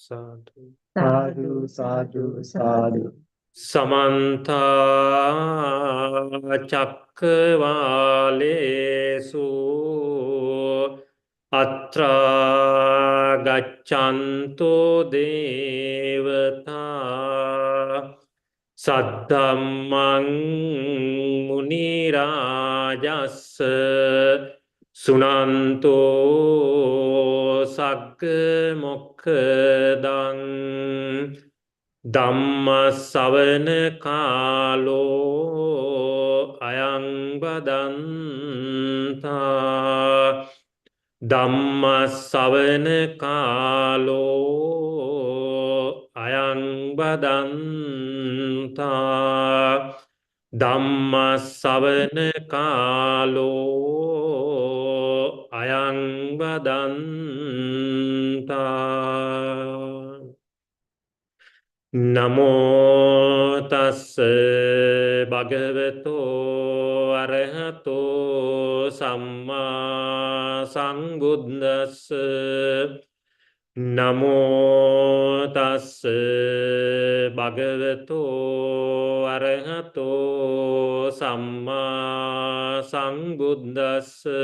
Sadhu. Sadhu, sadhu, sadhu. Samantha Chakravalesu Atra Gachanto Devata Saddhammang Munirajas Sunanto Sagga Mokkadang Dhamma Savana Kalo Ayang Badanta Dhamma Savana Kalo Ayang Badanta Dhamma Savana Kalo Ayang Badanta Namo tassa bhagavato arahato samma sambuddhassa Namo tassa bhagavato arahato samma sambuddhassa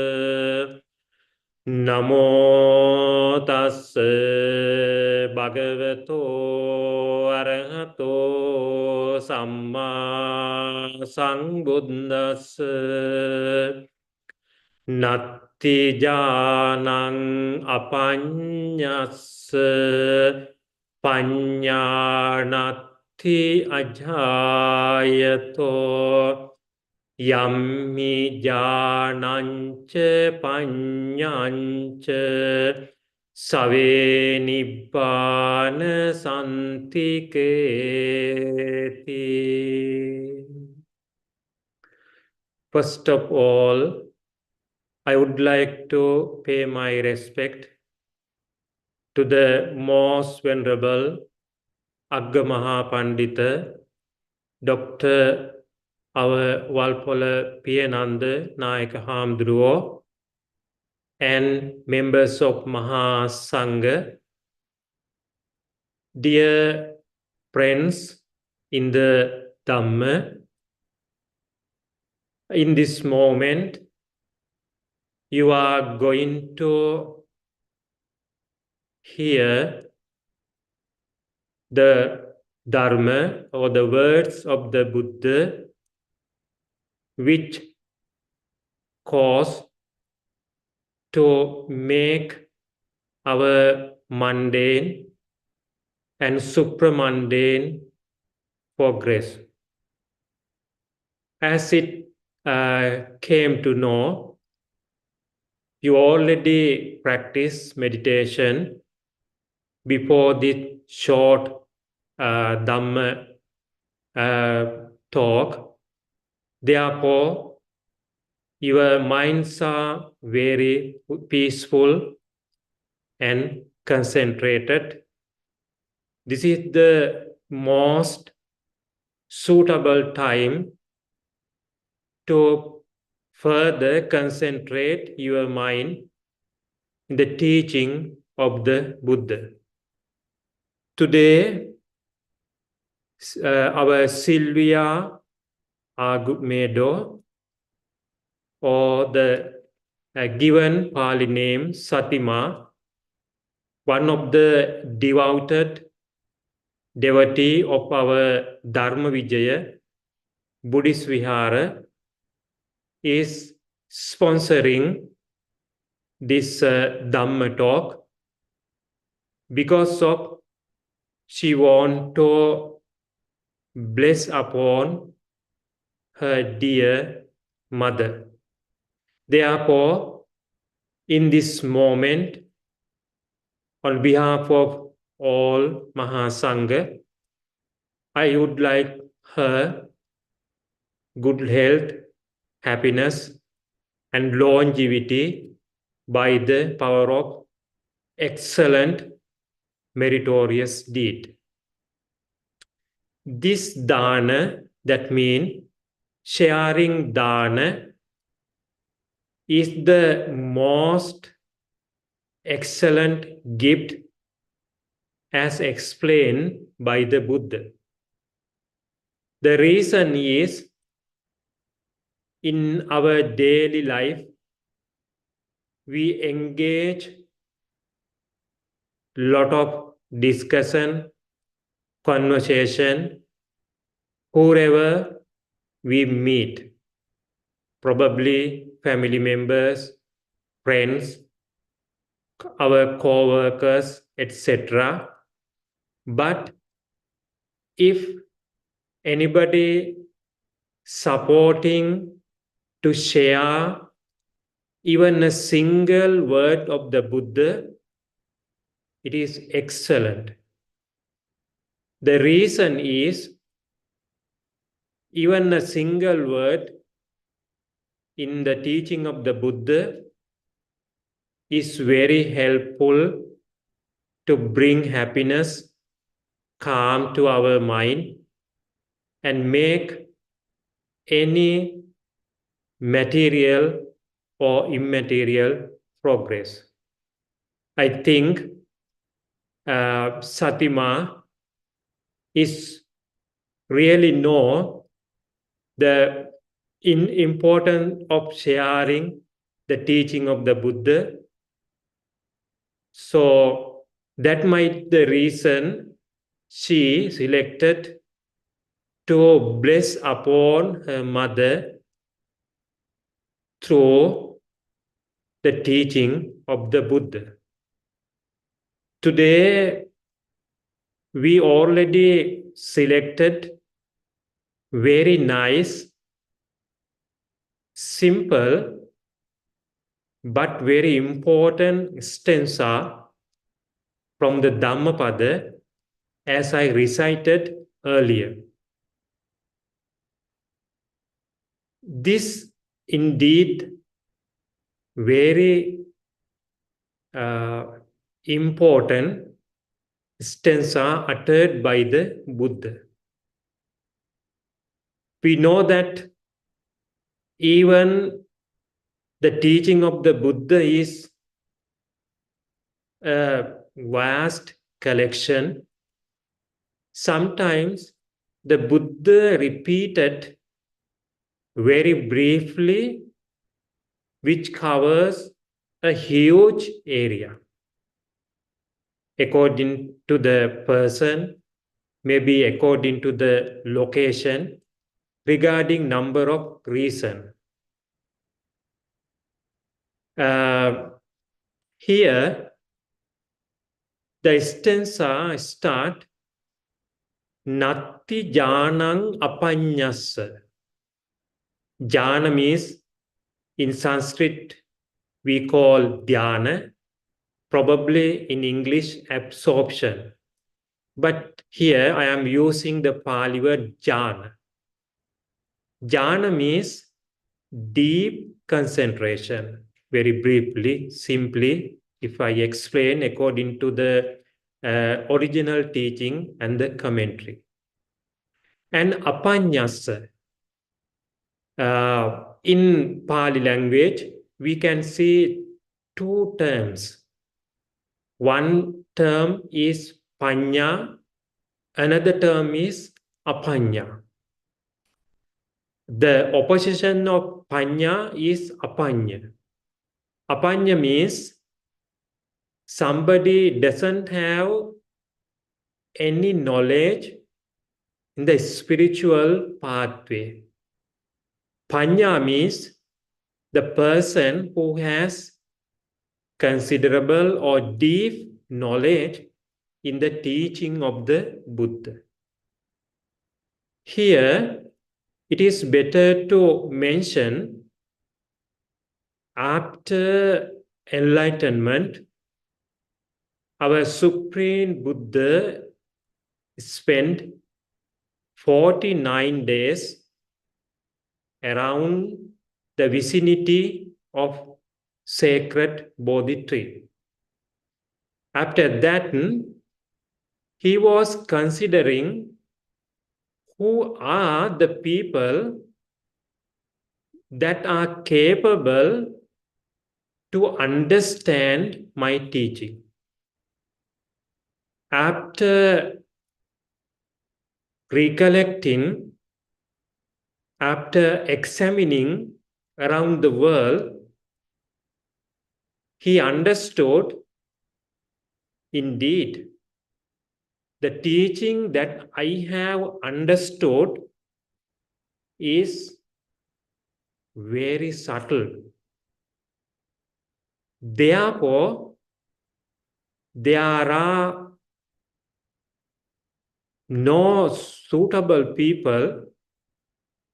Namo tassa bhagavato arahato samma sambuddhassa Natti janang apanyassa panyānatti ajhayato Yammi jānañca paññañca save nibbāna santiketi. First of all, I would like to pay my respect to the most venerable Agga Mahapandita, Dr. our Walpola Piyananda Nayaka Hamdruo and members of Maha Sangha, dear friends in the Dhamma, in this moment, you are going to hear the Dharma or the words of the Buddha which cause to make our mundane and supramundane progress. As it came to know, you already practice meditation before this short Dhamma talk. Therefore, your minds are very peaceful and concentrated. This is the most suitable time to further concentrate your mind in the teaching of the Buddha. Today, our Sylvia Agmedo, or the given Pali name Satima, one of the devoted devotee of our Dharma Vijaya Buddhist Vihara, is sponsoring this Dhamma talk because of she want to bless upon her dear mother. Therefore, in this moment, on behalf of all Mahasangha, I would like her good health, happiness, and longevity by the power of excellent meritorious deed. This dana, that means sharing dana, is the most excellent gift as explained by the Buddha. The reason is, in our daily life, we engage lot of discussion, conversation, whoever we meet, probably family members, friends, our co-workers, etc. But if anybody supporting to share even a single word of the Buddha, it is excellent. The reason is, even a single word in the teaching of the Buddha is very helpful to bring happiness, calm to our mind, and make any material or immaterial progress. I think Satima is really know the importance of sharing the teaching of the Buddha. So that might the reason she selected to bless upon her mother through the teaching of the Buddha. Today, we already selected very nice, simple, but very important stanza from the Dhammapada, as I recited earlier. This indeed very important stanza uttered by the Buddha. We know that even the teaching of the Buddha is a vast collection. Sometimes the Buddha repeated very briefly, which covers a huge area. According to the person, maybe according to the location, regarding number of reasons. Here, the stanza start, Natti janang apanyassa. Jhana means, in Sanskrit, we call dhyana, probably in English, absorption. But here I am using the Pali word jhana. Jhana means deep concentration. Very briefly, simply, if I explain according to the original teaching and the commentary. And apanyasa, in Pali language, we can see two terms. One term is panya, another term is apanya. The opposition of panya is apanya. Apanya means somebody doesn't have any knowledge in the spiritual pathway. Panya means the person who has considerable or deep knowledge in the teaching of the Buddha. Here, it is better to mention after enlightenment, our Supreme Buddha spent 49 days around the vicinity of sacred Bodhi tree. After that, he was considering who are the people that are capable to understand my teaching. After recollecting, after examining around the world, he understood, indeed, the teaching that I have understood is very subtle. Therefore, there are no suitable people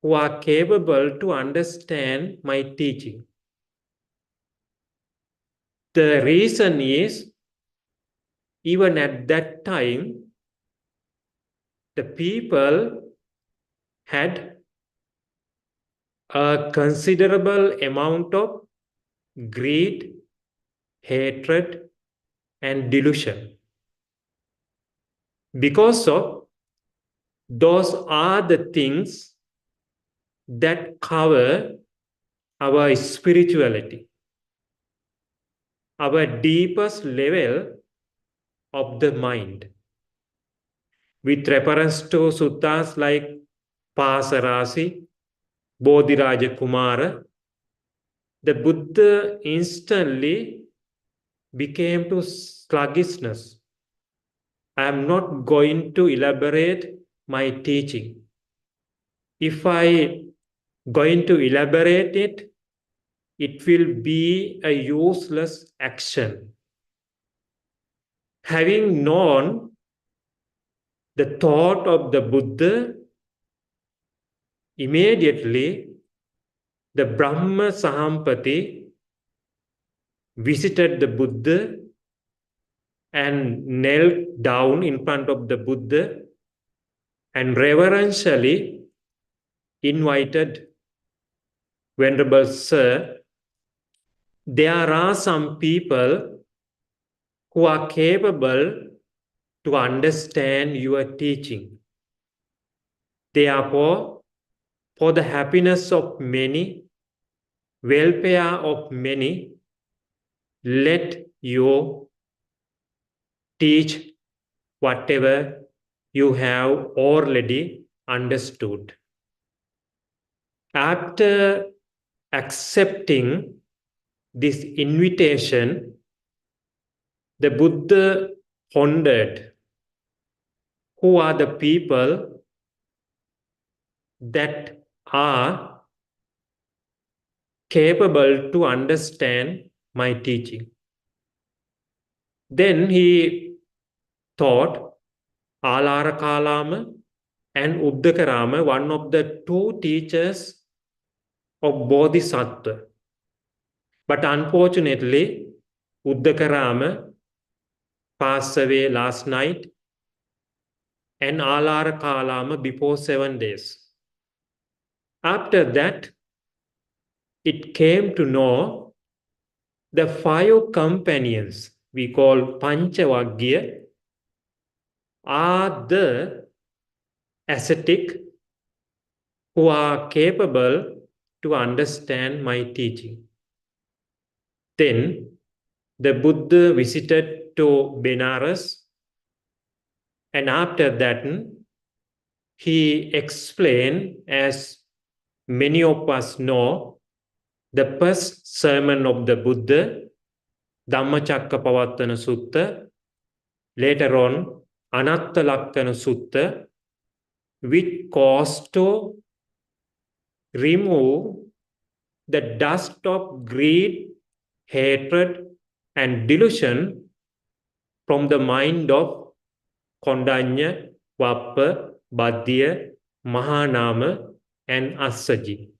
who are capable to understand my teaching. The reason is, even at that time, the people had a considerable amount of greed, hatred, and delusion. Because of those are the things that cover our spirituality, our deepest level of the mind. With reference to suttas like Pasarasi, Bodhiraja Kumara, the Buddha instantly became to sluggishness. I am not going to elaborate my teaching. If I going to elaborate it, it will be a useless action. Having known the thought of the Buddha, immediately the Brahma Sahampati visited the Buddha and knelt down in front of the Buddha and reverentially invited, Venerable Sir, there are some people who are capable to understand your teaching. Therefore, for the happiness of many, welfare of many, let you teach whatever you have already understood. After accepting this invitation, the Buddha pondered, who are the people that are capable to understand my teaching? Then he thought Alarakalama and Uddakarama, one of the two teachers of Bodhisattva. But unfortunately, Uddakarama passed away last night and Alarakalama before 7 days. After that, it came to know the 5 companions we call Panchavagya are the ascetic who are capable to understand my teaching. Then the Buddha visited to Benares, and after that he explained, as many of us know, the first sermon of the Buddha, Dhammacakkappavattana Sutta, later on Anatta Lakkana Sutta, which caused to remove the dust of greed, hatred, and delusion from the mind of Kondanya, Vappa, Badhya, Mahanama, and Assaji.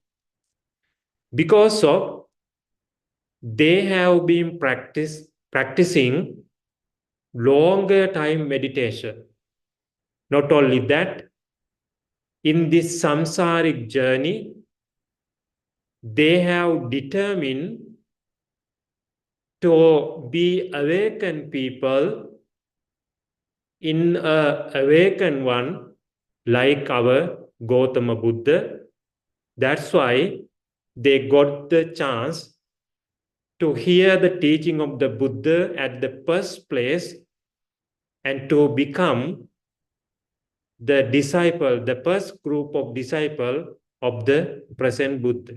Because of they have been practicing longer time meditation. Not only that, in this samsaric journey, they have determined to be awakened people in a awakened one like our Gautama Buddha. That's why they got the chance to hear the teaching of the Buddha at the first place and to become the disciple, the first group of disciple of the present Buddha.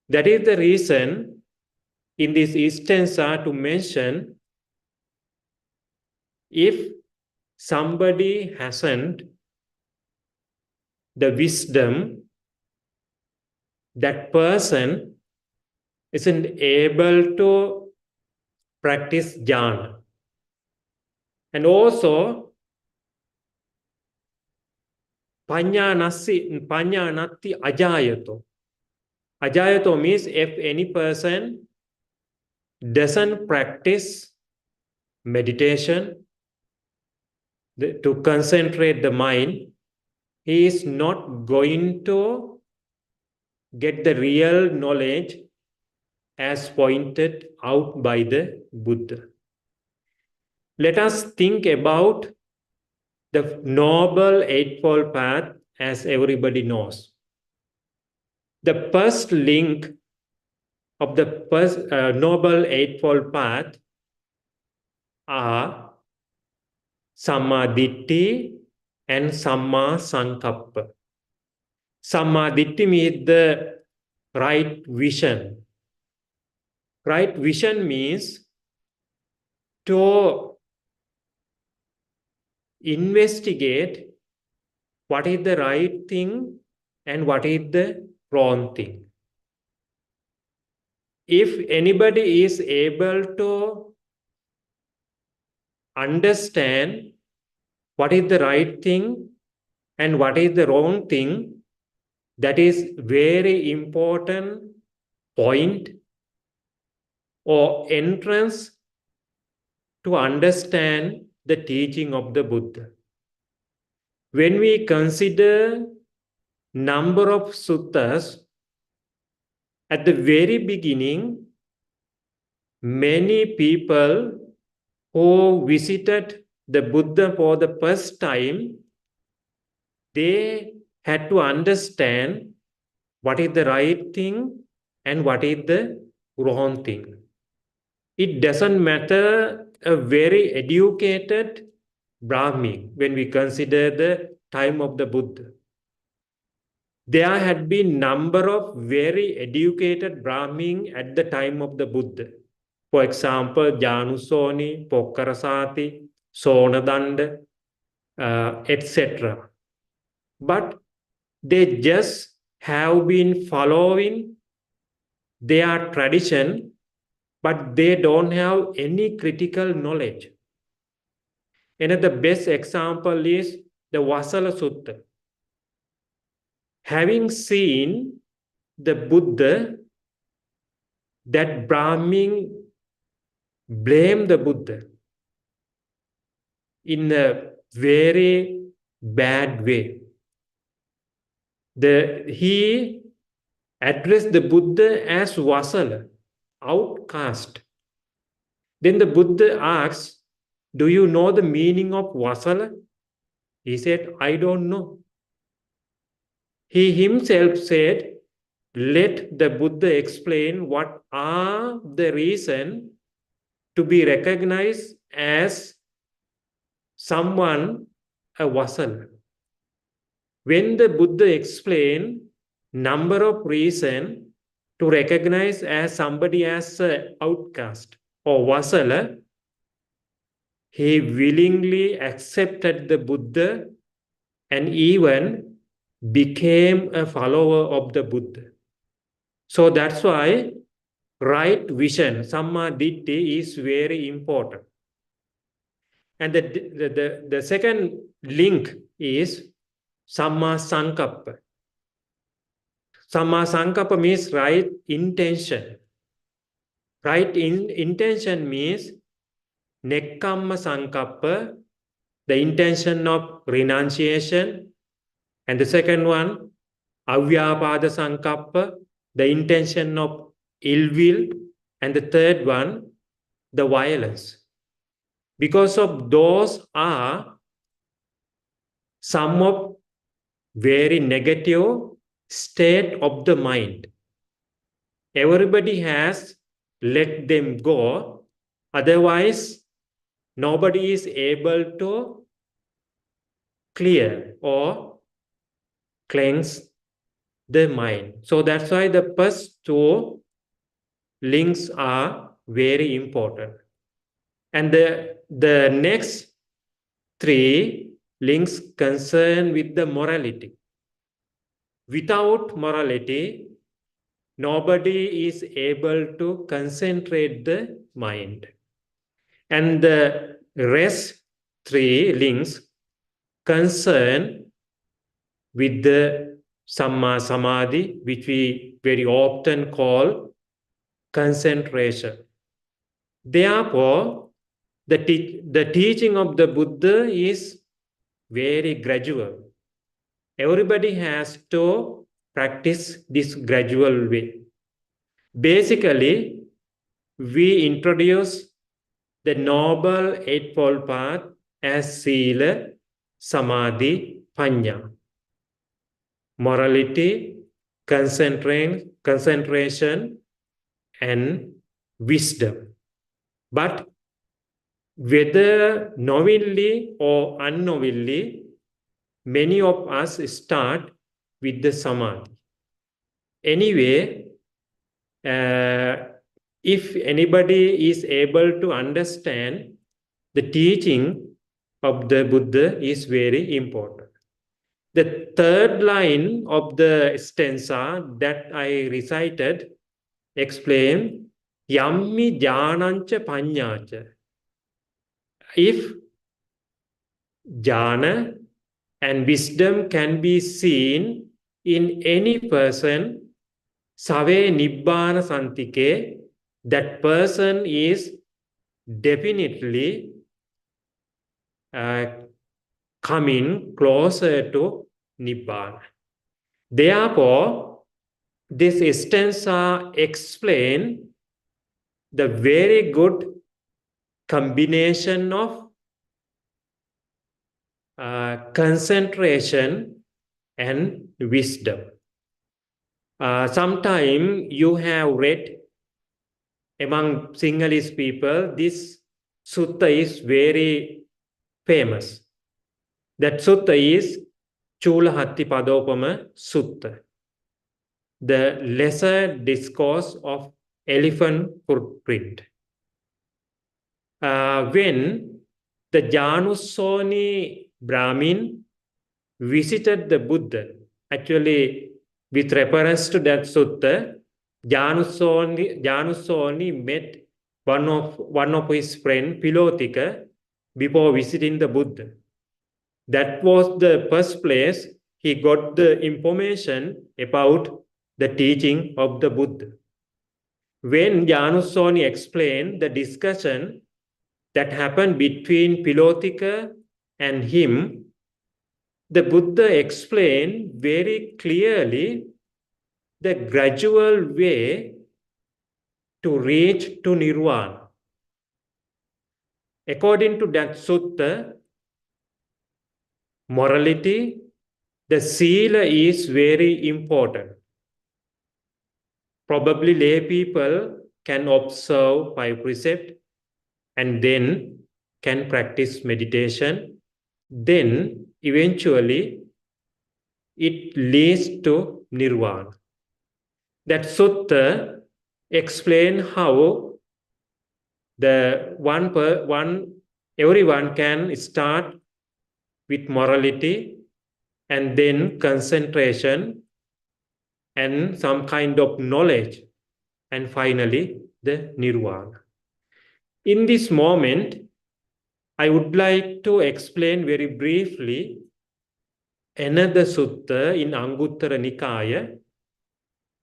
That is the reason in this instance to mention, if somebody hasn't the wisdom, that person isn't able to practice jhana. And also, panya natti ajayato. Ajayato means if any person doesn't practice meditation to concentrate the mind, he is not going to get the real knowledge as pointed out by the Buddha. Let us think about the Noble Eightfold Path, as everybody knows. The first link of the Noble Eightfold Path are Samma Ditti and Samma Sankappa. Samma Ditti means the right vision. Right vision means to investigate what is the right thing and what is the wrong thing. If anybody is able to understand what is the right thing and what is the wrong thing, that is very important point or entrance to understand the teaching of the Buddha. When we consider number of suttas, at the very beginning, many people who visited the Buddha for the first time, they had to understand what is the right thing and what is the wrong thing. It doesn't matter a very educated Brahmin when we consider the time of the Buddha. There had been number of very educated Brahmin at the time of the Buddha. For example, Janusoni, Pokkarasati, Sonadanda, etc. But they just have been following their tradition, but they don't have any critical knowledge. Another best example is the Vasala Sutta. Having seen the Buddha, that Brahmin blamed the Buddha in a very bad way. He addressed the Buddha as Vasala, outcast. Then the Buddha asks, "Do you know the meaning of Vasala?" He said, "I don't know." He himself said, "Let the Buddha explain what are the reasons to be recognized as someone a Vasala." When the Buddha explained number of reasons to recognize as somebody as an outcast or Vasala, he willingly accepted the Buddha and even became a follower of the Buddha. So that's why right vision, Samma Ditti, is very important. And the second link is Samma Sankappa. Samma Sankappa means right intention. Right intention means Nekkamma Sankappa, the intention of renunciation. And the second one, Avyapada Sankappa, the intention of ill will. And the third one, the violence. Because of those are some of very negative state of the mind. Everybody has let them go. Otherwise, nobody is able to clear or cleanse the mind. So that's why the first two links are very important. And the next three links concern with the morality. Without morality, nobody is able to concentrate the mind. And the rest three links concern with the Samma Samadhi, which we very often call concentration. Therefore, the teaching of the Buddha is very gradual. Everybody has to practice this gradual way. Basically, we introduce the Noble Eightfold Path as Sila, Samadhi, Panya. Morality, concentration, and wisdom. But whether knowingly or unknowingly, many of us start with the Samadhi. Anyway, if anybody is able to understand the teaching of the Buddha is very important. The third line of the stanza that I recited explain Yammi Jnanancha Panyacha. If jhana and wisdom can be seen in any person, Save Nibbana Santike, that person is definitely coming closer to Nibbana. Therefore, this stanza explain the very good combination of concentration and wisdom. Sometime you have read among Sinhalese people, this sutta is very famous. That sutta is Chula Hatti Padopama Sutta, the lesser discourse of elephant footprint. When the Janusoni Brahmin visited the Buddha, actually with reference to that sutta, Janusoni met one of his friend Pilotika before visiting the Buddha. That was the first place he got the information about the teaching of the Buddha. When Janusoni explained the discussion that happened between Pilotika and him, the Buddha explained very clearly the gradual way to reach to Nirvana. According to that sutta, morality, the sila is very important. Probably lay people can observe 5 precepts and then can practice meditation. Then eventually it leads to Nirvana. That sutta explain how everyone can start with morality and then concentration and some kind of knowledge and finally the Nirvana. In this moment, I would like to explain very briefly another sutta in Anguttara Nikaya.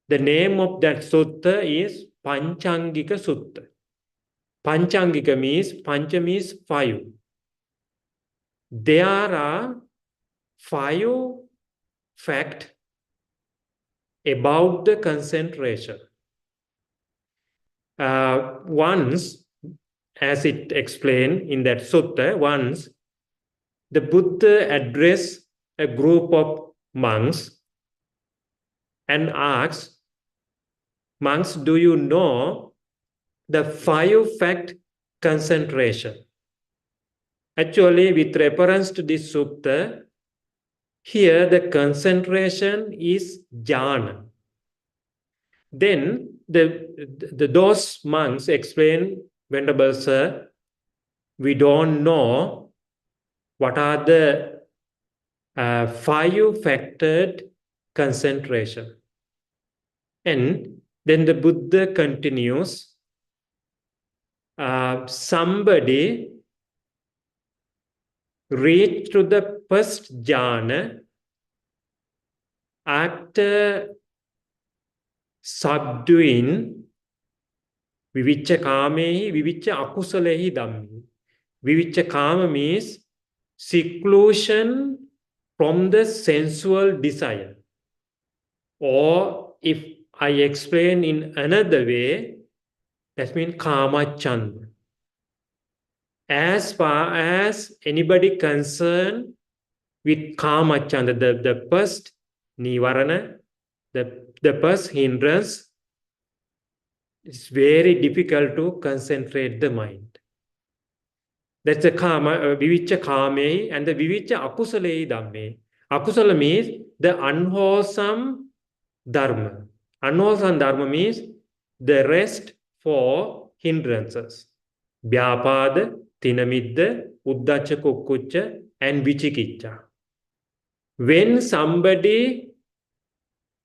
The name of that sutta is Panchangika Sutta. Panchangika means, Pancha means 5. There are 5 facts about the concentration. Once, as it explained in that sutta, once the Buddha addressed a group of monks and asked, monks, do you know the 5 fact concentration? Actually, with reference to this sutta, here the concentration is jhana. Then those monks explain, Venerable Sir, we don't know what are the five-factored concentration. And then the Buddha continues, somebody reached to the first jhana after subduing vivicca kamehi, vivicca akusalehi dhammi. Vivicca kama means seclusion from the sensual desire. Or if I explain in another way, that means kama chanda. As far as anybody concerned with kama chanda, the first nivarana, the first hindrance, it's very difficult to concentrate the mind. That's the kama, vivicca kame, and the vivicca akusale dhamme. Akusala means the unwholesome dharma. Unwholesome dharma means the rest for hindrances. Vyapada, tinamidda, uddacha kukkucha, and vichikicca. When somebody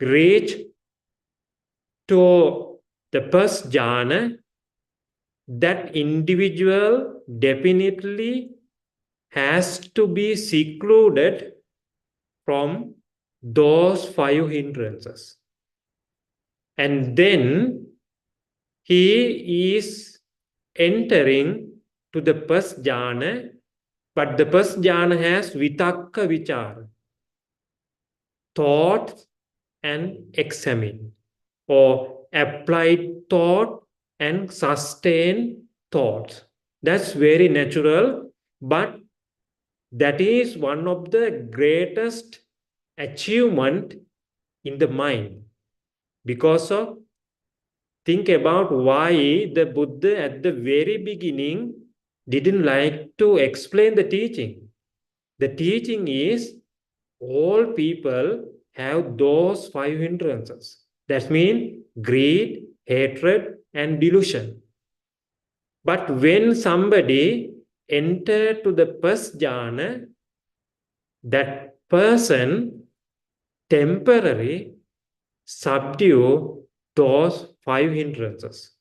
reach to the first jhana, that individual definitely has to be secluded from those five hindrances. And then he is entering to the first jhana, but the first jhana has vitakka vichara, thought and examine, or applied thought and sustained thought. That's very natural, but that is one of the greatest achievement in the mind. Because of, think about why the Buddha at the very beginning didn't like to explain the teaching. The teaching is all people have those five hindrances. That means greed, hatred, and delusion. But when somebody enters to the first jhana, that person temporarily subdue those five hindrances.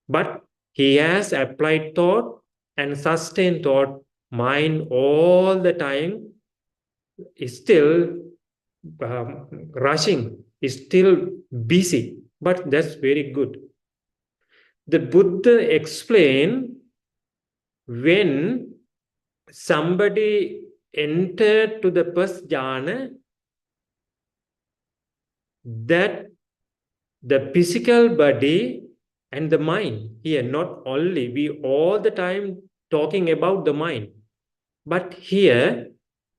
But he has applied thought and sustained thought, mind all the time is still rushing, is still busy, but that's very good. The Buddha explained when somebody entered to the first jhana, that the physical body and the mind, here not only, we all the time talking about the mind, but here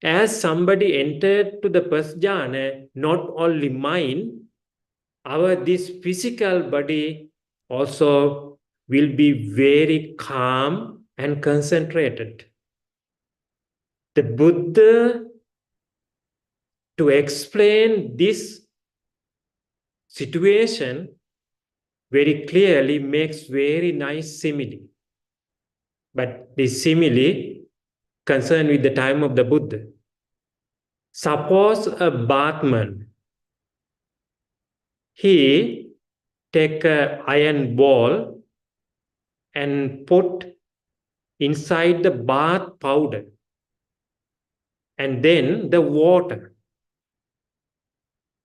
as somebody entered to the first jhana, not only mind, our this physical body also will be very calm and concentrated. The Buddha, to explain this situation very clearly, makes very nice simile. But this simile concerned with the time of the Buddha. Suppose a bathman, he take an iron ball and put inside the bath powder and then the water.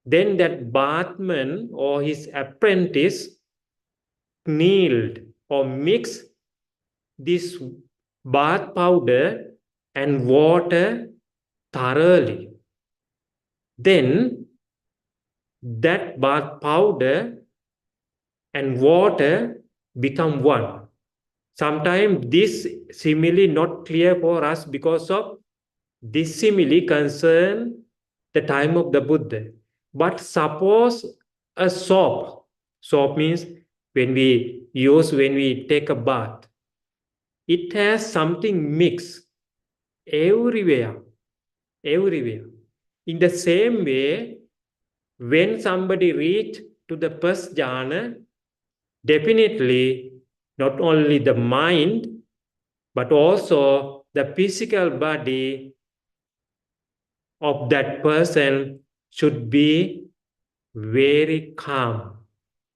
Then that bathman or his apprentice kneaded or mixed this bath powder and water thoroughly. Then that bath powder and water become one. Sometimes this simile not clear for us because of this simile concern the time of the Buddha. But suppose a soap means when we take a bath, it has something mixed. everywhere, everywhere. In the same way, when somebody reach to the first jhana, definitely not only the mind, but also the physical body of that person should be very calm,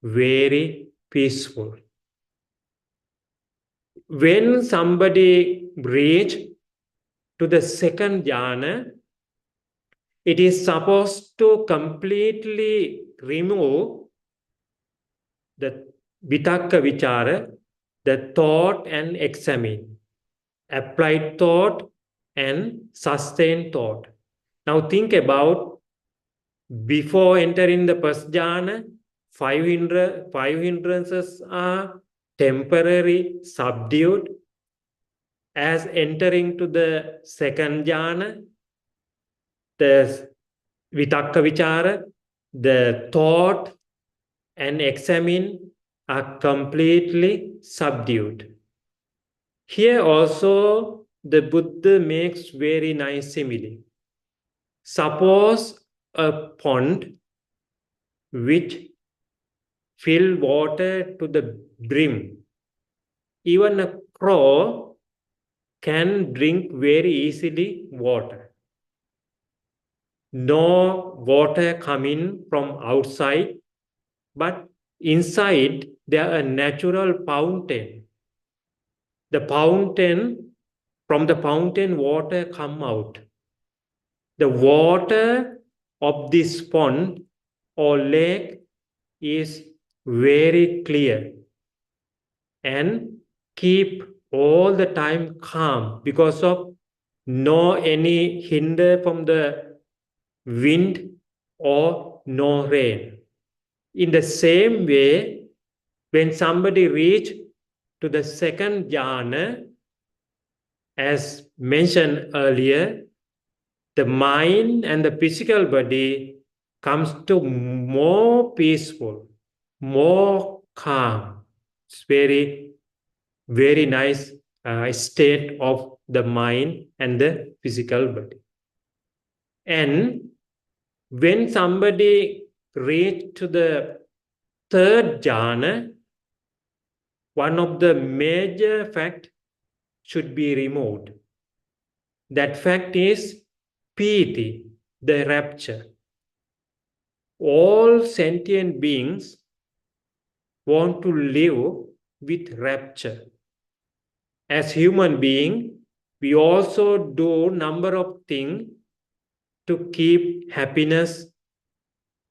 very peaceful. When somebody reach to the second jhana, it is supposed to completely remove the vitakka vichara, the thought and examine, applied thought and sustained thought. Now think about before entering the first jhana, five hindrances are temporary, subdued. As entering to the second jhana, the vitakka vichara, the thought and examine are completely subdued. Here also the Buddha makes very nice simile. Suppose a pond which fill water to the brim. Even a crow can drink very easily water. No water coming from outside, but inside there a natural fountain. The fountain, from the fountain water come out. The water of this pond or lake is very clear and keep all the time calm because of no any hinder from the wind or no rain. In the same way, when somebody reach to the second jhana, as mentioned earlier, the mind and the physical body comes to more peaceful, more calm. It's very, very nice state of the mind and the physical body. And when somebody reach to the third jhana, one of the major fact should be removed. That fact is piti, the rapture. All sentient beings want to live with rapture. As human being, we also do number of things to keep happiness,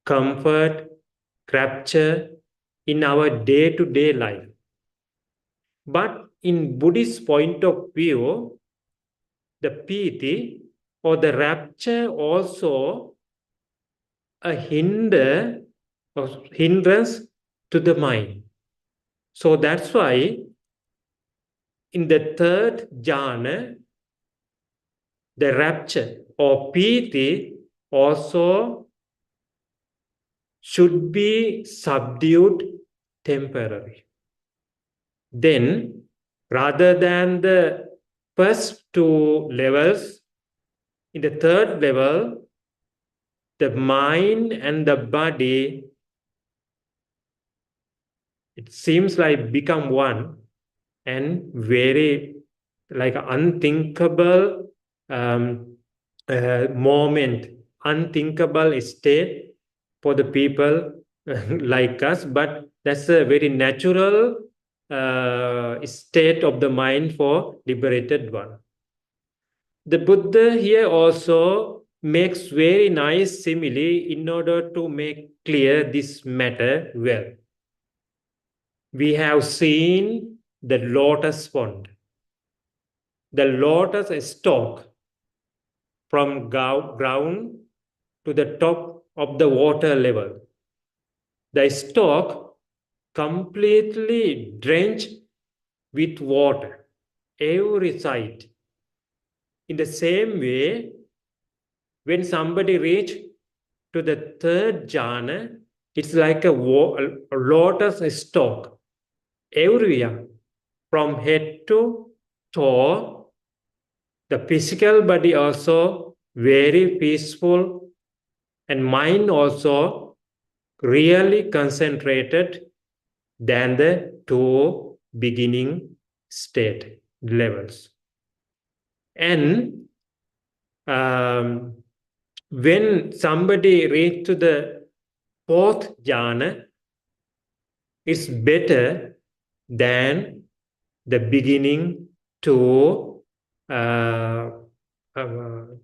comfort, rapture in our day-to-day life. But in Buddhist point of view, the piti or the rapture also a hindrance to the mind. So that's why in the third jhana, the rapture or piti also should be subdued temporarily. Then, rather than the first two levels, in the third level, the mind and the body, it seems like become one and very like unthinkable moment, unthinkable state for the people like us, but that's a very natural state of the mind for liberated one. The Buddha here also makes very nice simile in order to make clear this matter well. We have seen the lotus pond, the lotus stalk from ground to the top of the water level. The stalk completely drenched with water, every side. In the same way, when somebody reach to the third jhana, it's like a lotus stalk everywhere, from head to toe, The physical body also very peaceful, and mind also really concentrated than the two beginning state levels. And when somebody reach to the fourth jhana, it's better than the beginning two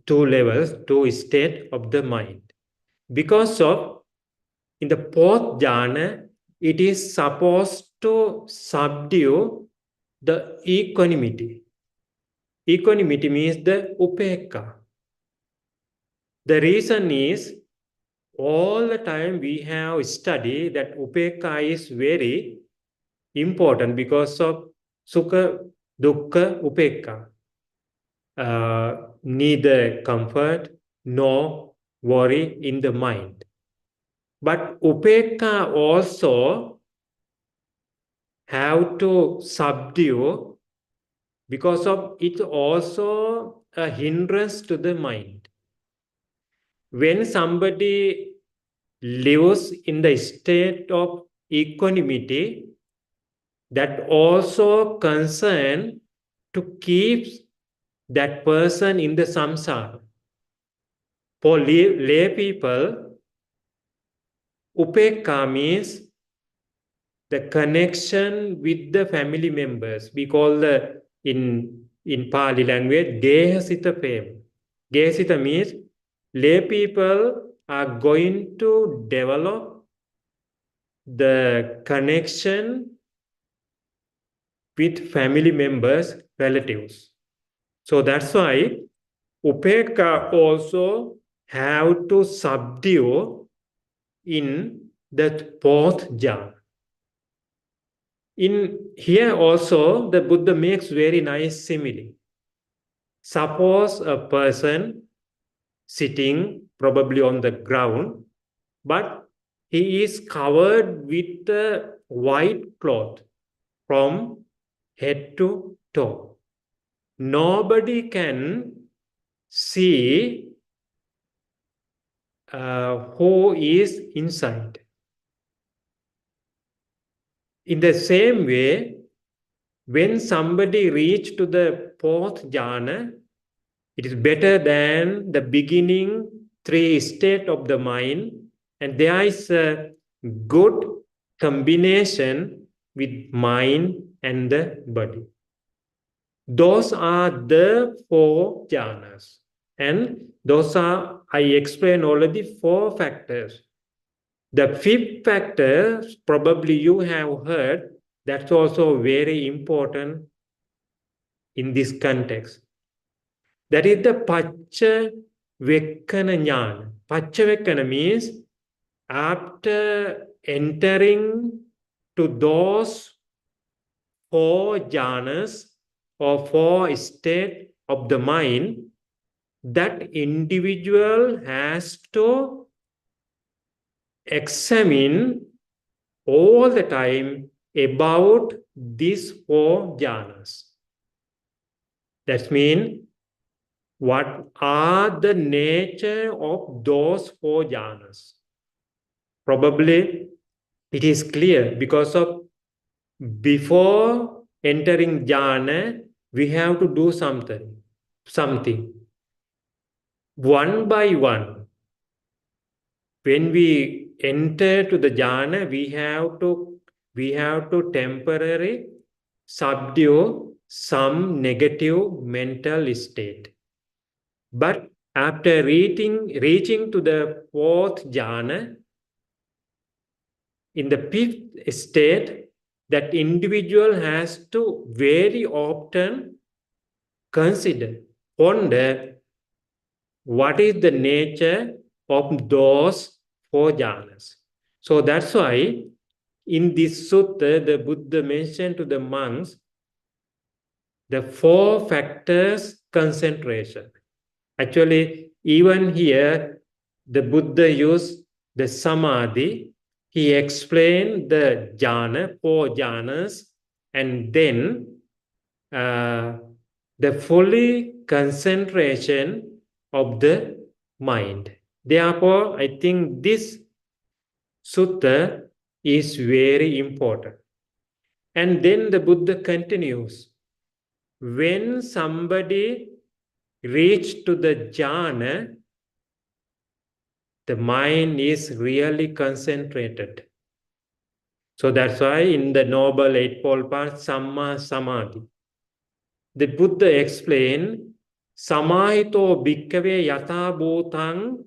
two levels, two state of the mind. Because of in the fourth jhana, it is supposed to subdue the equanimity. Equanimity means the upekka. The reason is all the time we have studied that upekka is very important because of sukha, dukkha, upekka. Neither comfort nor worry in the mind. But upekka also have to subdue because of it also a hindrance to the mind. When somebody lives in the state of equanimity, that also concern to keep that person in the samsara. For lay people, upekka means the connection with the family members. We call the in Pali language Gehasita Prema. Gehasita means lay people are going to develop the connection with family members, relatives. So that's why upekka also have to subdue in the fourth jhana. In here also, the Buddha makes very nice simile. Suppose a person sitting probably on the ground, but he is covered with a white cloth from head to toe. Nobody can see who is inside. In the same way, when somebody reach to the fourth jhana, it is better than the beginning three state of the mind, and there is a good combination with mind and the body. Those are the four jhanas, and those are, I explained already, four factors. The fifth factor, probably you have heard, that's also very important in this context. That is the Pacha Vekkana Jnana. Pacha Vekkana means after entering to those four jhanas or four states of the mind, that individual has to examine all the time about these four jhanas. That means what are the nature of those four jhanas? Probably it is clear because of before entering jhana, we have to do something. One by one, when we enter to the jhana, we have to temporarily subdue some negative mental state. But after reaching to the fourth jhana, in the fifth state, that individual has to very often ponder what is the nature of those four jhanas. So that's why in this sutta, the Buddha mentioned to the monks the four factors concentration. Actually, even here, the Buddha used the samadhi. He explained the jhana, four jhanas, and then the fully concentration of the mind. Therefore, I think this sutta is very important. And then the Buddha continues, when somebody reach to the jhana, the mind is really concentrated. So that's why in the Noble Eightfold Path, Samma Samadhi, the Buddha explained, Samahito bhikkhave yatha bhutang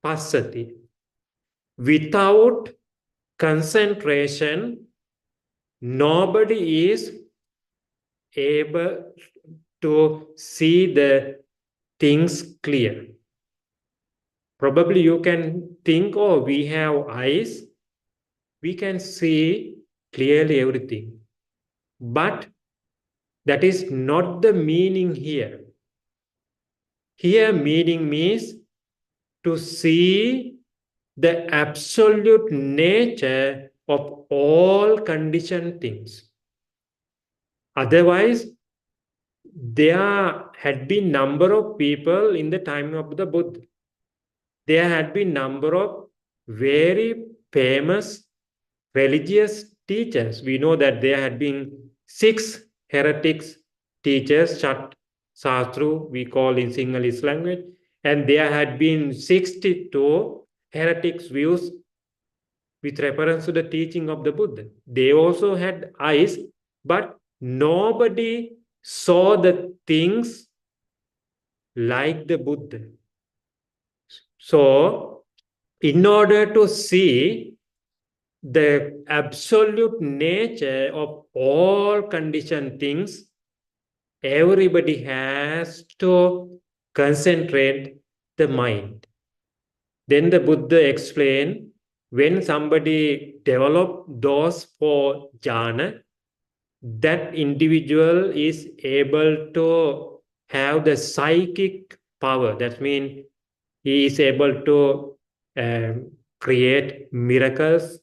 passati. Without concentration, nobody is able to see the things clear. Probably you can think, oh, we have eyes, we can see clearly everything. But that is not the meaning here. Here, meaning means to see the absolute nature of all conditioned things. Otherwise, there had been number of people in the time of the Buddha. There had been number of very famous religious teachers. We know that there had been 6 heretics teachers, Shat Sastru, we call in Sinhalese language, and there had been 62 heretics views with reference to the teaching of the Buddha. They also had eyes, but nobody saw the things like the Buddha. So, in order to see the absolute nature of all conditioned things, everybody has to concentrate the mind. Then the Buddha explained, when somebody develops those 4 jhana, that individual is able to have the psychic power. That means he is able to create miracles.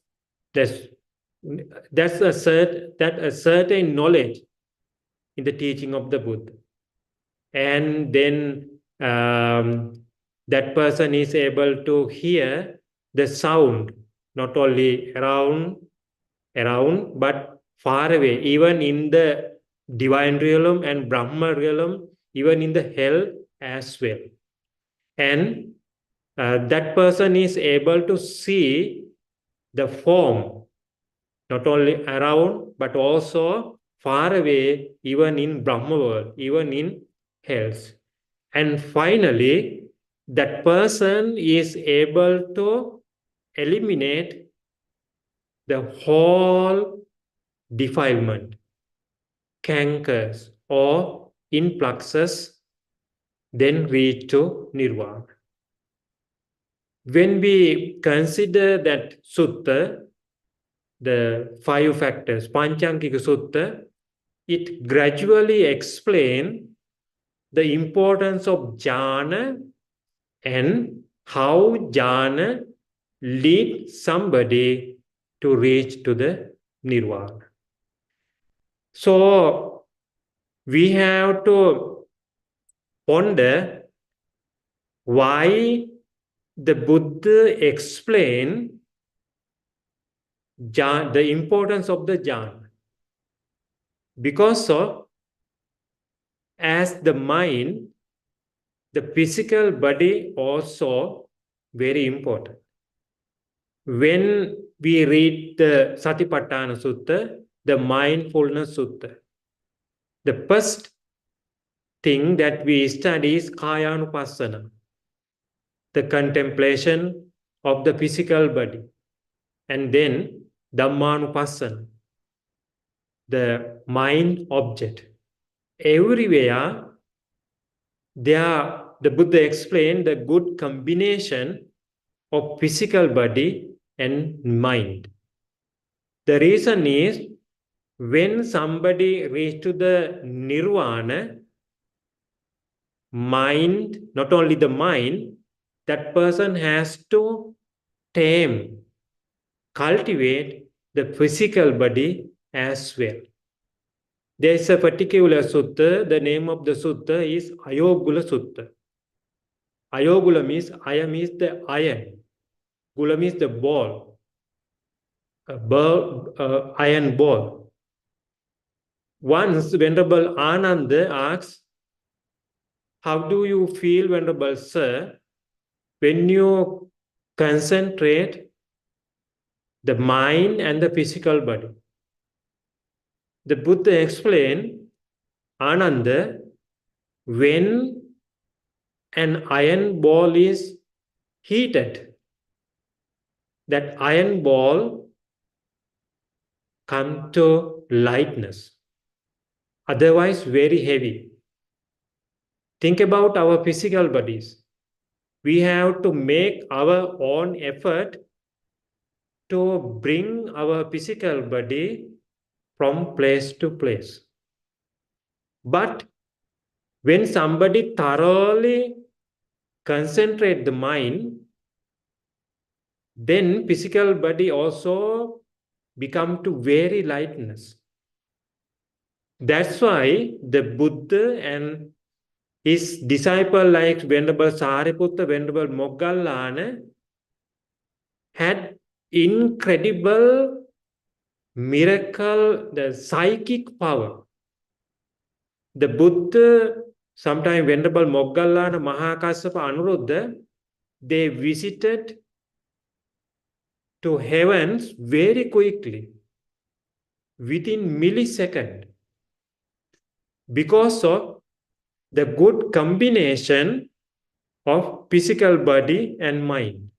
That's a certain knowledge in the teaching of the Buddha. And then that person is able to hear the sound, not only around, but far away, even in the divine realm and Brahma realm, even in the hell as well. And that person is able to see the form, not only around, but also far away, even in Brahma world, even in hells. And finally, that person is able to eliminate the whole defilement, cankers, or influxes, then reach to nirvana. When we consider that sutta, the 5 factors, Panchankika Sutta, it gradually explains the importance of jhana and how jhana leads somebody to reach to the nirvana. So we have to ponder why the Buddha explained the importance of the jhana. Because so, as the mind, the physical body also very important. When we read the Satipatthana Sutta, the mindfulness sutta, the first thing that we study is Kayanupassana, the contemplation of the physical body. And then Dhammanupassana, the mind object. Everywhere, the Buddha explained the good combination of physical body and mind. The reason is, when somebody reaches to the nirvana, mind, not only the mind, that person has to tame, cultivate the physical body as well. There is a particular sutta. The name of the sutta is Ayogula Sutta. Ayogula means iron means the iron. Gula means the ball. Iron ball. Once Venerable Ananda asks, how do you feel, Venerable Sir, when you concentrate the mind and the physical body? The Buddha explained, Ananda, when an iron ball is heated, that iron ball come to lightness, otherwise very heavy. Think about our physical bodies. We have to make our own effort to bring our physical body from place to place. But when somebody thoroughly concentrate the mind, then physical body also become to very lightness. That's why the Buddha and his disciple like Venerable Sariputta, Venerable Moggallana had incredible miracle, the psychic power. The Buddha, sometime Venerable Moggallana, Mahakassapa, Anuruddha, they visited to heavens very quickly, within millisecond, because of the good combination of physical body and mind.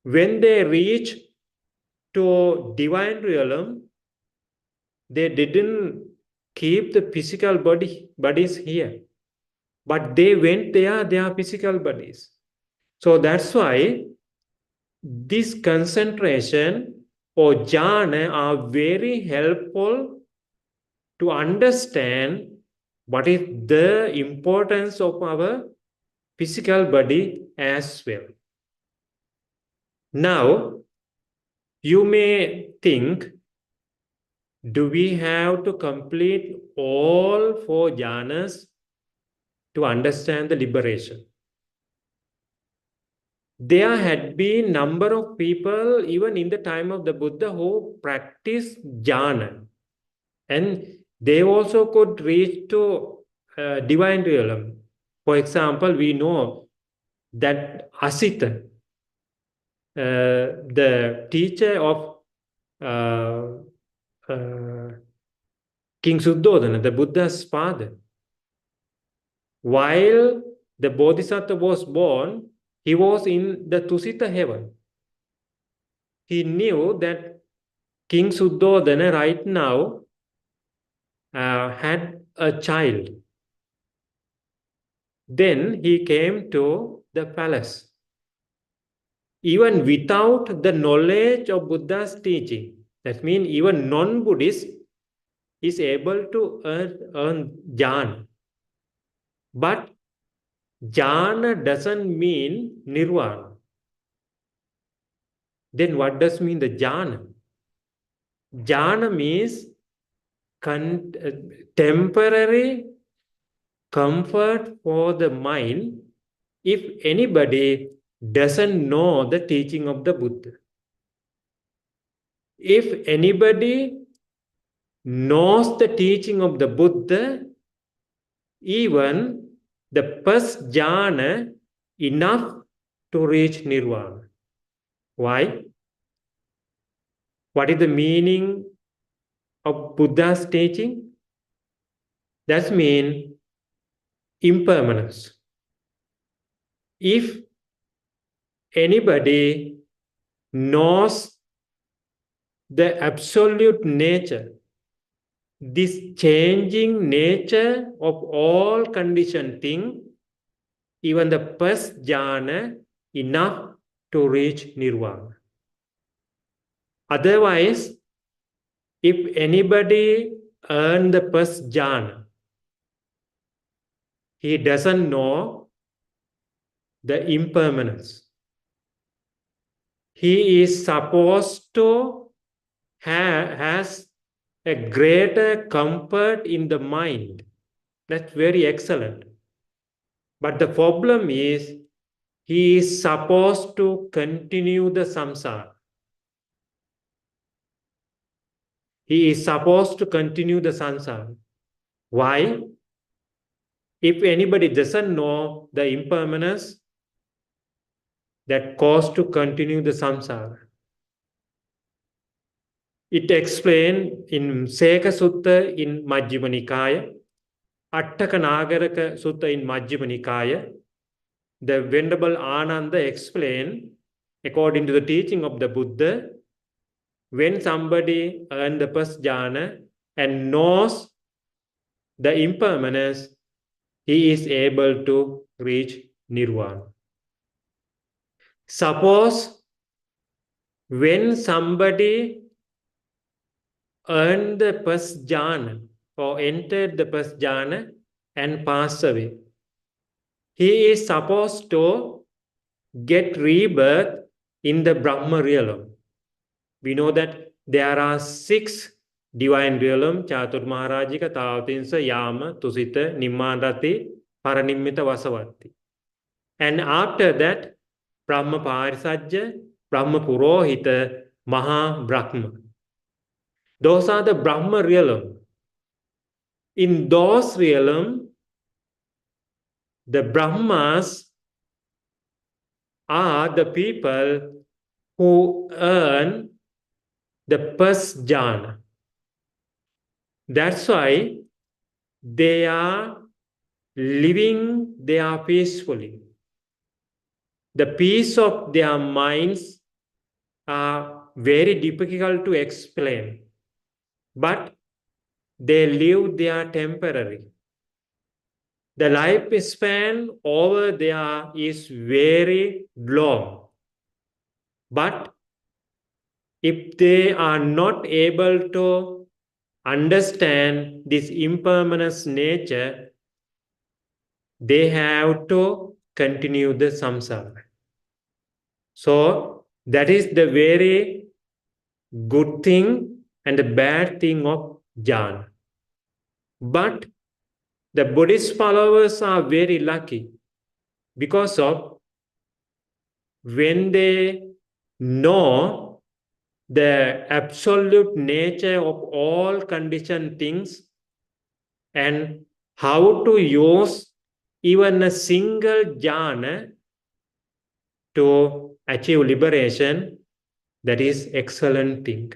When they reach to divine realm, they didn't keep the physical bodies here, but they went there, their physical bodies. So that's why this concentration or jhana are very helpful to understand what is the importance of our physical body as well. Now, you may think, do we have to complete all 4 jhanas to understand the liberation? There had been number of people even in the time of the Buddha who practiced jhana, and they also could reach to divine realm. For example, we know that Asita, the teacher of King Suddhodana, the Buddha's father, while the Bodhisattva was born, he was in the Tusita heaven. He knew that King Suddhodana right now had a child. Then he came to the palace. Even without the knowledge of Buddha's teaching, that means even non-Buddhist is able to earn jhana. But jhana doesn't mean nirvana. Then what does mean the jhana? Jhana means temporary comfort for the mind if anybody doesn't know the teaching of the Buddha. If anybody knows the teaching of the Buddha, even the first jhana enough to reach nirvana. Why? What is the meaning of Buddha's teaching? That means impermanence. If anybody knows the absolute nature, this changing nature of all conditioned thing, even the first jhana enough to reach nirvana. Otherwise, if anybody earn the first jhana, he doesn't know the impermanence. He is supposed to has a greater comfort in the mind. That's very excellent. But the problem is, he is supposed to continue the samsara. He is supposed to continue the samsara. Why? If anybody doesn't know the impermanence that cause to continue the samsara, it explained in Seka Sutta in Majjhima Nikaya, Attaka Nagaraka Sutta in Majjhima Nikaya. The Venerable Ananda explained, according to the teaching of the Buddha, when somebody earns the first jhana and knows the impermanence, he is able to reach nirvana. Suppose when somebody earned the first jhana or entered the first jhana and passed away, he is supposed to get rebirth in the Brahma realm. We know that there are 6 divine realms: Chatur Maharajika, Tavatinsa, Yama, Tusita, Nimmadati, Paranimmita, Vasavatti. And after that, Brahma Parisajja, Brahma Purohita, Maha Brahma. Those are the Brahma realm. In those realms, the Brahmas are the people who earn the first jhana. That's why they are living there peacefully. The peace of their minds are very difficult to explain, but they live there temporary. The lifespan over there is very long. But if they are not able to understand this impermanence nature, they have to continue the samsara. So that is the very good thing and the bad thing of jhana. But the Buddhist followers are very lucky because of when they know the absolute nature of all conditioned things and how to use even a single jhana to achieve liberation, that is excellent thing.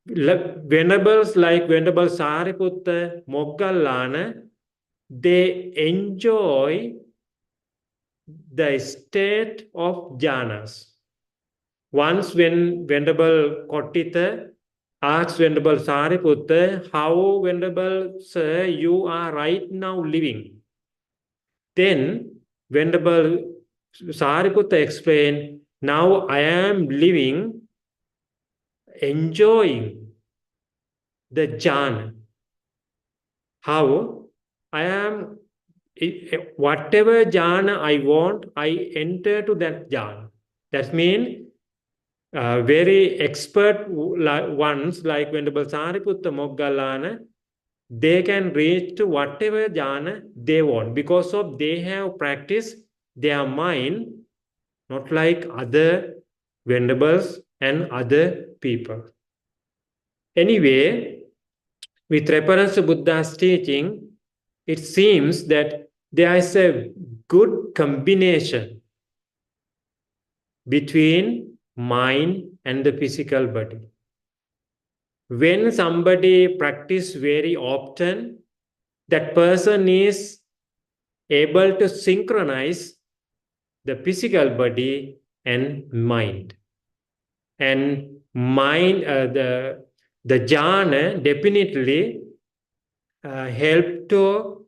Venerables like Venerable Sariputta, Moggallana, they enjoy the state of jhanas. Once when Venerable Kottitha asked Venerable Sariputta, how, Venerable Sir, you are right now living? Then Venerable Sariputta explained, now I am living, enjoying the jhana. How? I am, whatever jhana I want, I enter to that jhana. That means very expert ones like Venerable Sariputta Moggallana, they can reach to whatever jhana they want because of they have practiced their mind, not like other venerables and other people. Anyway, with reference to Buddha's teaching, it seems that there is a good combination between mind and the physical body. When somebody practices very often, that person is able to synchronize the physical body and mind. And mind, the jhana definitely help to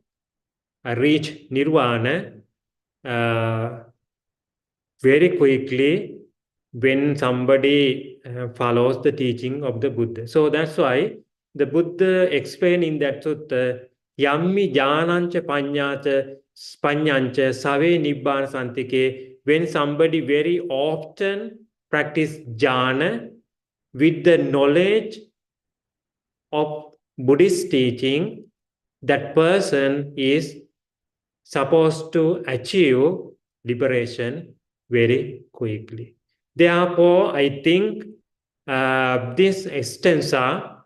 reach nirvana very quickly when somebody follows the teaching of the Buddha. So that's why the Buddha explained in that sutta, Yammi jnanancha panyancha save nibbana santike, when somebody very often practice jhana with the knowledge of Buddhist teaching, that person is supposed to achieve liberation very quickly. Therefore, I think this stanza,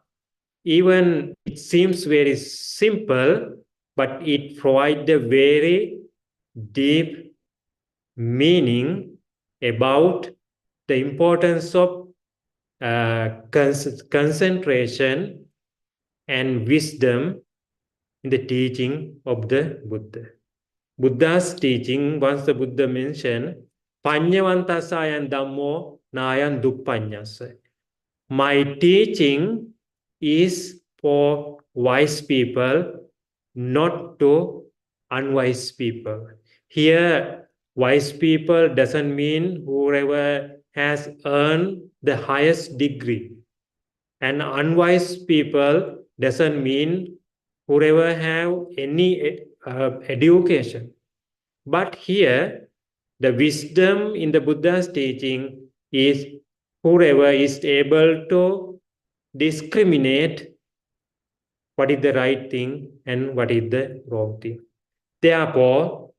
even it seems very simple, but it provides a very deep meaning about the importance of concentration and wisdom in the teaching of the Buddha. Buddha's teaching, once the Buddha mentioned, Panyavantasayan Dhammo Nayan Duppanyasa. My teaching is for wise people, not to unwise people. Here, wise people doesn't mean whoever has earned the highest degree. And unwise people doesn't mean whoever have any education. But here, the wisdom in the Buddha's teaching is whoever is able to discriminate what is the right thing and what is the wrong thing. Therefore,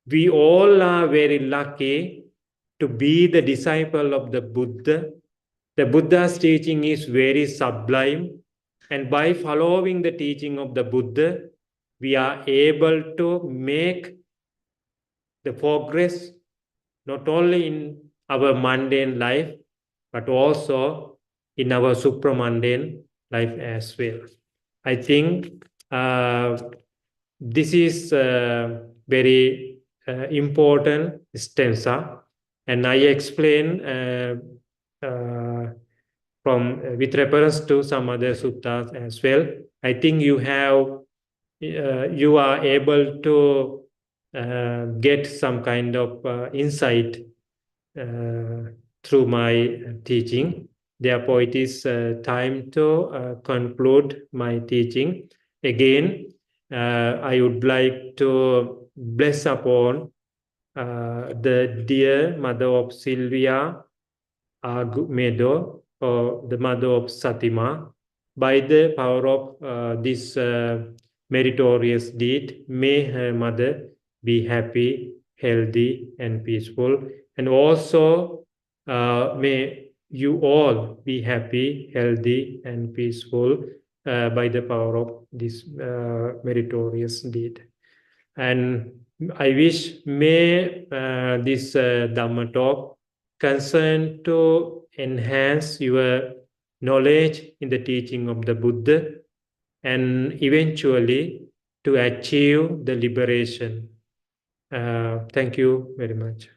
we all are very lucky to be the disciple of the Buddha. The Buddha's teaching is very sublime, and by following the teaching of the Buddha, we are able to make the progress not only in our mundane life, but also in our supramundane life as well. I think this is very important stanza, and I explain from with reference to some other suttas as well. I think you are able to get some kind of insight through my teaching. Therefore, it is time to conclude my teaching. Again, I would like to bless upon the dear mother of Sylvia Meadow, or the mother of Satima. By the power of this meritorious deed, may her mother be happy, healthy, and peaceful. And also, may you all be happy, healthy, and peaceful by the power of this meritorious deed. And I wish may this Dhamma talk concern to enhance your knowledge in the teaching of the Buddha and eventually to achieve the liberation. Thank you very much.